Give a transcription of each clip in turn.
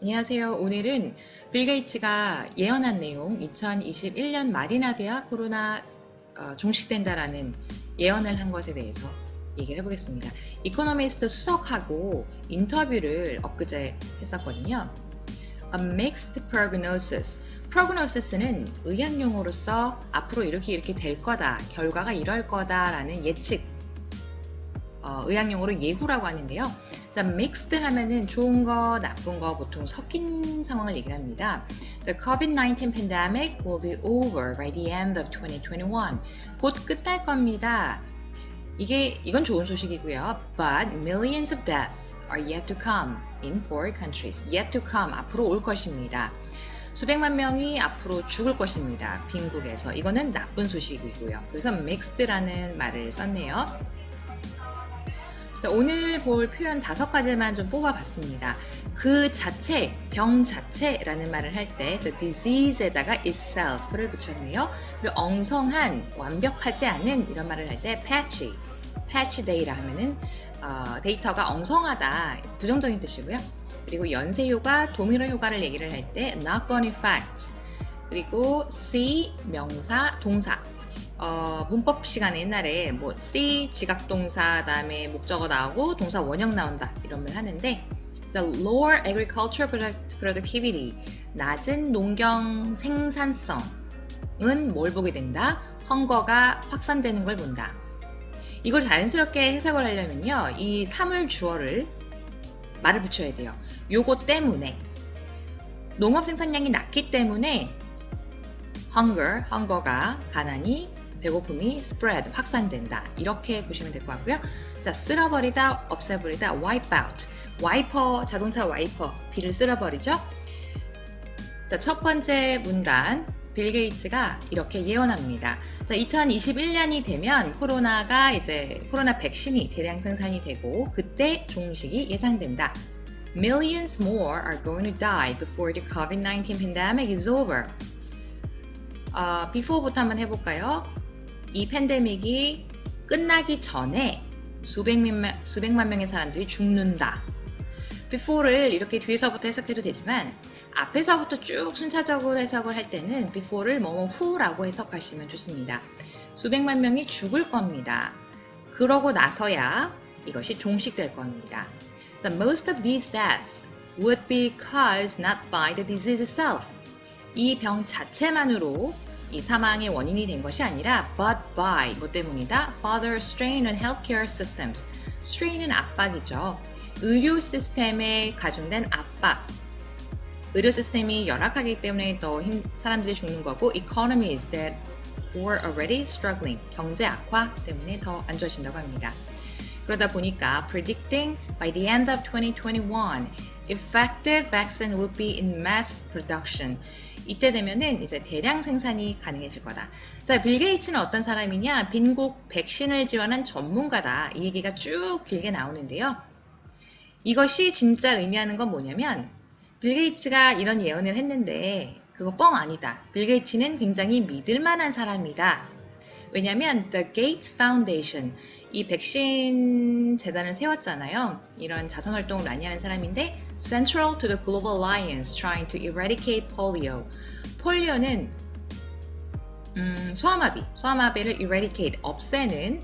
안녕하세요. 오늘은 빌 게이츠가 예언한 내용 2021년 말이나 돼야 코로나 종식된다라는 예언을 한 것에 대해서 얘기를 해보겠습니다. 이코노미스트 수석하고 인터뷰를 엊그제 했었거든요. A mixed prognosis. prognosis는 의학용어로서 앞으로 이렇게 될 거다, 결과가 이럴 거다라는 예측, 의학용어로 예후라고 하는데요. 자, mixed 하면은 좋은 거, 나쁜 거 보통 섞인 상황을 얘기를 합니다. The COVID-19 pandemic will be over by the end of 2021. 곧 끝날 겁니다. 이건 좋은 소식이고요. But millions of deaths are yet to come in poor countries. Yet to come, 앞으로 올 것입니다. 수백만 명이 앞으로 죽을 것입니다. 빈국에서. 이거는 나쁜 소식이고요. 그래서 mixed라는 말을 썼네요. 자, 오늘 볼 표현 5가지만 좀 뽑아봤습니다. 그 자체, 병 자체라는 말을 할 때 the disease에다가 itself를 붙였네요. 그리고 엉성한, 완벽하지 않은 이런 말을 할 때 patchy data 하면은 데이터가 엉성하다, 부정적인 뜻이고요. 그리고 연쇄효과, 도미노 효과를 얘기를 할 때 knock-on effect, 그리고 see, 명사, 동사. 문법 시간에 옛날에 뭐 see, 지각동사, 다음에 목적어 나오고 동사 원형 나온다 이런 말 하는데 lower agricultural productivity, 낮은 농경 생산성은 뭘 보게 된다? 헝거가 확산되는 걸 본다. 이걸 자연스럽게 해석을 하려면요, 이 사물 주어를 말을 붙여야 돼요. 요거 때문에 농업 생산량이 낮기 때문에 헝거가 가난이, 배고픔이 spread, 확산된다. 이렇게 보시면 될 것 같고요. 자, 쓸어버리다, 없애버리다, wipe out. 와이퍼, 자동차 와이퍼, 비를 쓸어버리죠. 자, 첫 번째 문단, 빌 게이츠가 이렇게 예언합니다. 자, 2021년이 되면 코로나 백신이 대량 생산이 되고 그때 종식이 예상된다. Millions more are going to die before the COVID-19 pandemic is over. before부터 한번 해볼까요? 이 팬데믹이 끝나기 전에 수백만 명의 사람들이 죽는다. before를 이렇게 뒤에서부터 해석해도 되지만 앞에서부터 쭉 순차적으로 해석을 할 때는 before를 후라고 해석하시면 좋습니다. 수백만 명이 죽을 겁니다. 그러고 나서야 이것이 종식될 겁니다. So most of these deaths would be caused not by the disease itself. 이 병 자체만으로 이 사망의 원인이 된 것이 아니라 but by, 뭐 때문이다? Further strain on healthcare systems. strain은 압박이죠. 의료 시스템에 가중된 압박. 의료 시스템이 열악하기 때문에 더 사람들이 죽는 거고 economies that were already struggling. 경제 악화 때문에 더 안 좋아진다고 합니다. 그러다 보니까 predicting by the end of 2021 effective vaccine would be in mass production. 이때 되면은 이제 대량 생산이 가능해질 거다. 자, 빌 게이츠는 어떤 사람이냐? 빈국 백신을 지원한 전문가다. 이 얘기가 쭉 길게 나오는데요. 이것이 진짜 의미하는 건 뭐냐면 빌 게이츠가 이런 예언을 했는데 그거 뻥 아니다. 빌 게이츠는 굉장히 믿을 만한 사람이다. 왜냐면 The Gates Foundation, 이 백신 재단을 세웠잖아요. 이런 자선활동을 많이 하는 사람인데 Central to the Global Alliance trying to eradicate polio. 폴리오는 소아마비를 eradicate, 없애는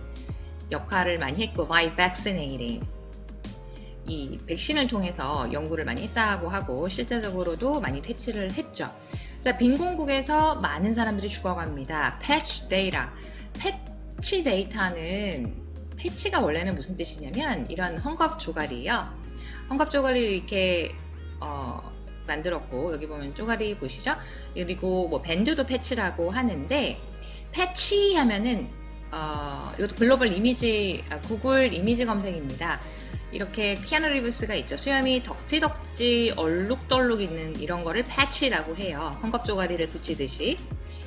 역할을 많이 했고 by vaccinating. 이 백신을 통해서 연구를 많이 했다고 하고 실제적으로도 많이 퇴치를 했죠. 자, 빈공국에서 많은 사람들이 죽어갑니다. patch data. 패치 데이터는 패치가 원래는 무슨 뜻이냐면 이런 헝겊 조각이에요. 헝겊 조각을 이렇게 만들었고 여기 보면 쪼가리 보시죠? 그리고 뭐 밴드도 패치라고 하는데 패치 하면은 이것도 글로벌 이미지 구글 이미지 검색입니다. 이렇게 키아누 리브스가 있죠. 수염이 덕지덕지 얼룩덜룩 있는 이런 거를 패치라고 해요. 헝겊 조가리를 붙이듯이.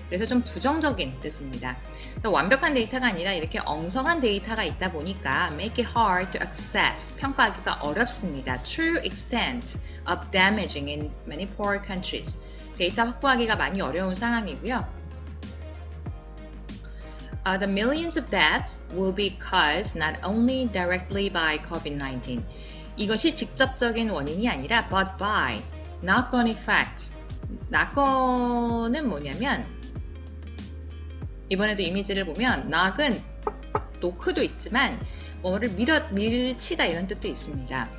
그래서 좀 부정적인 뜻입니다. 완벽한 데이터가 아니라 이렇게 엉성한 데이터가 있다 보니까 make it hard to access, 평가하기가 어렵습니다. True extent of damaging in many poor countries. 데이터 확보하기가 많이 어려운 상황이고요. The millions of deaths will be caused not only directly by COVID-19. 이것이 직접적인 원인이 아니라 but by knock-on effects. knock-on은 뭐냐면 이번에도 이미지를 보면 knock은 노크도 있지만 뭐를 밀치다 이런 뜻도 있습니다.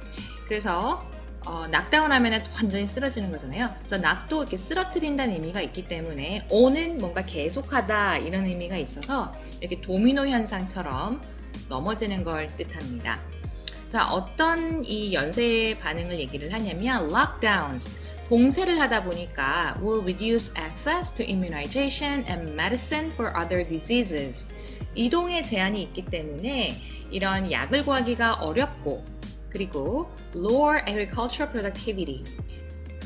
그래서 knockdown 하면 완전히 쓰러지는 거잖아요. 그래서 knock도 이렇게 쓰러뜨린다는 의미가 있기 때문에 on은 뭔가 계속하다 이런 의미가 있어서 이렇게 도미노 현상처럼 넘어지는 걸 뜻합니다. 자, 어떤 이 연쇄 반응을 얘기를 하냐면 lockdowns, 봉쇄를 하다 보니까 will reduce access to immunization and medicine for other diseases. 이동에 제한이 있기 때문에 이런 약을 구하기가 어렵고 그리고 lower agricultural productivity.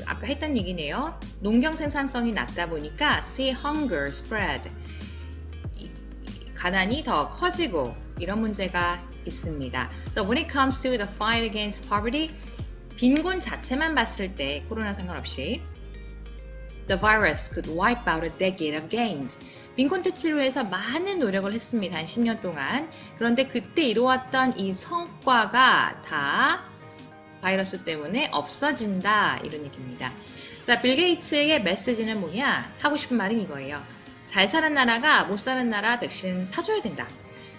아까 했던 얘기네요. 농경 생산성이 낮다 보니까 sea hunger spread. 가난이 더 커지고 이런 문제가 있습니다. So when it comes to the fight against poverty, 빈곤 자체만 봤을 때 코로나 상관없이 the virus could wipe out a decade of gains. 빈곤 퇴치를 위해서 많은 노력을 했습니다. 한 10년 동안. 그런데 그때 이루었던 이 성과가 다 바이러스 때문에 없어진다 이런 얘기입니다. 자, 빌 게이츠의 메시지는 뭐냐? 하고 싶은 말은 이거예요. 잘 사는 나라가 못 사는 나라 백신 사줘야 된다.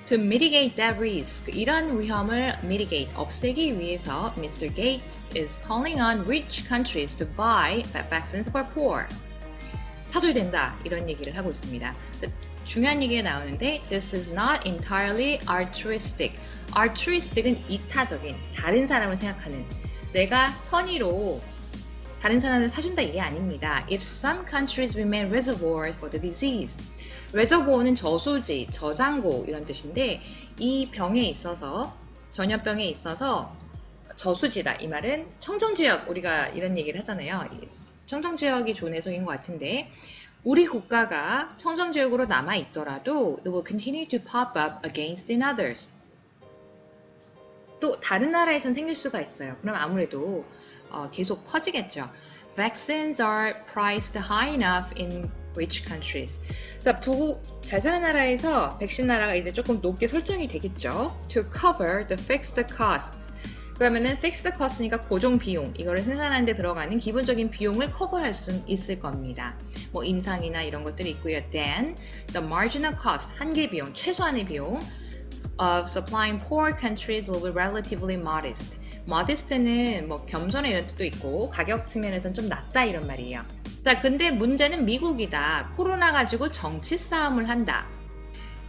To mitigate that risk, 이런 위험을 mitigate, 없애기 위해서 Mr. Gates is calling on rich countries to buy vaccines for poor. 사줘야 된다 이런 얘기를 하고 있습니다. 중요한 얘기가 나오는데 This is not entirely altruistic. altruistic은 이타적인, 다른 사람을 생각하는, 내가 선의로 다른 사람을 사준다 이게 아닙니다. If some countries remain reservoirs for the disease. reservoir는 저수지, 저장고 이런 뜻인데 이 병에 있어서, 전염병에 있어서 저수지다. 이 말은 청정지역, 우리가 이런 얘기를 하잖아요. 청정지역이 좋은 해석인 것 같은데 우리 국가가 청정지역으로 남아있더라도 it will continue to pop up against in others. 또 다른 나라에선 생길 수가 있어요. 그럼 아무래도 계속 퍼지겠죠. Vaccines are priced high enough in rich countries. 자, 잘 사는 나라에서 백신 나라가 이제 조금 높게 설정이 되겠죠. To cover the fixed costs. 그러면은 fixed cost니까 고정 비용, 이거를 생산하는 데 들어가는 기본적인 비용을 커버할 수 있을 겁니다. 뭐 인상이나 이런 것들이 있고요. Then the marginal cost, 한계 비용, 최소한의 비용 of supplying poor countries will be relatively modest. modest는 뭐 겸손의 이런 뜻도 있고 가격 측면에서는 좀 낮다 이런 말이에요. 자, 근데 문제는 미국이다. 코로나 가지고 정치 싸움을 한다.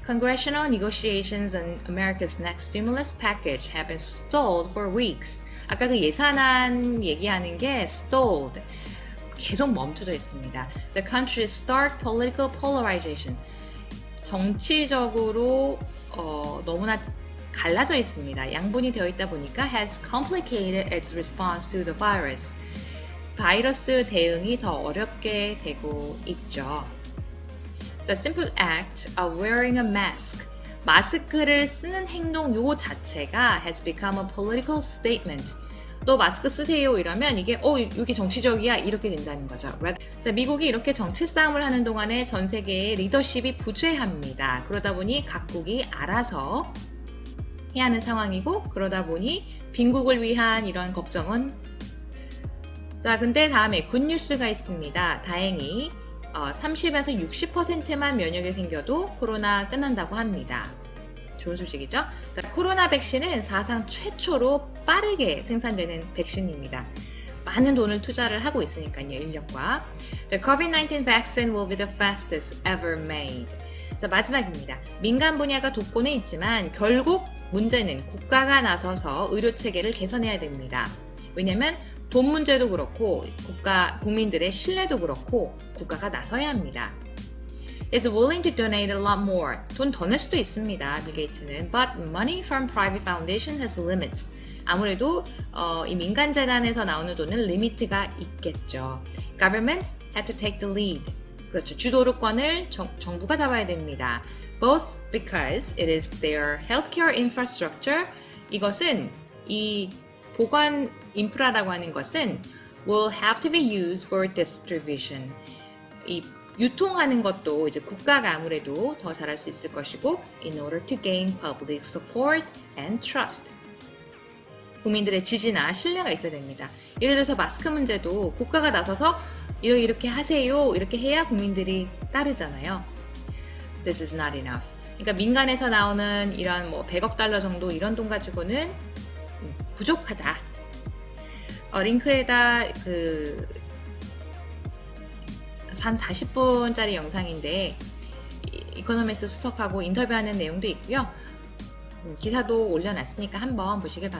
Congressional negotiations on America's next stimulus package have been stalled for weeks. 아까 그 예산안 얘기하는 게 stalled. 계속 멈춰져 있습니다. The country's stark political polarization. 정치적으로 너무나 갈라져 있습니다. 양분이 되어 있다 보니까 has complicated its response to the virus. 바이러스 대응이 더 어렵게 되고 있죠. The simple act of wearing a mask. 마스크를 쓰는 행동 요 자체가 has become a political statement. 또 마스크 쓰세요 이러면 이게 이게 정치적이야 이렇게 된다는 거죠. 자, 미국이 이렇게 정치 싸움을 하는 동안에 전 세계의 리더십이 부재합니다. 그러다 보니 각국이 알아서 해야 하는 상황이고 그러다 보니 빈국을 위한 이런 걱정은 자, 근데 다음에 굿뉴스가 있습니다. 다행히 30에서 60%만 면역이 생겨도 코로나 끝난다고 합니다. 좋은 소식이죠? 코로나 백신은 사상 최초로 빠르게 생산되는 백신입니다. 많은 돈을 투자를 하고 있으니까요, 인력과. The COVID-19 vaccine will be the fastest ever made. 자, 마지막입니다. 민간 분야가 돕고는 있지만 결국 문제는 국가가 나서서 의료 체계를 개선해야 됩니다. 왜냐하면 돈 문제도 그렇고 국민들의 신뢰도 그렇고 국가가 나서야 합니다. Is willing to donate a lot more. 돈 더 낼 수도 있습니다. 빌 게이츠는. But money from private foundations has limits. 아무래도 이 민간 재단에서 나오는 돈은 리미트가 있겠죠. Governments have to take the lead. 그렇죠. 주도권을 정부가 잡아야 됩니다. Both because it is their healthcare infrastructure. 이것은 이 보건 인프라라고 하는 것은 will have to be used for distribution. 이 유통하는 것도 이제 국가가 아무래도 더 잘할 수 있을 것이고 in order to gain public support and trust. 국민들의 지지나 신뢰가 있어야 됩니다. 예를 들어서 마스크 문제도 국가가 나서서 이렇게 하세요. 이렇게 해야 국민들이 따르잖아요. This is not enough. 그러니까 민간에서 나오는 이런 뭐 100억 달러 정도 이런 돈 가지고는 부족하다. 링크에다 한 40분짜리 영상인데 이코노미스 수석하고 인터뷰하는 내용도 있고요. 기사도 올려놨으니까 한번 보시길 바랍니다.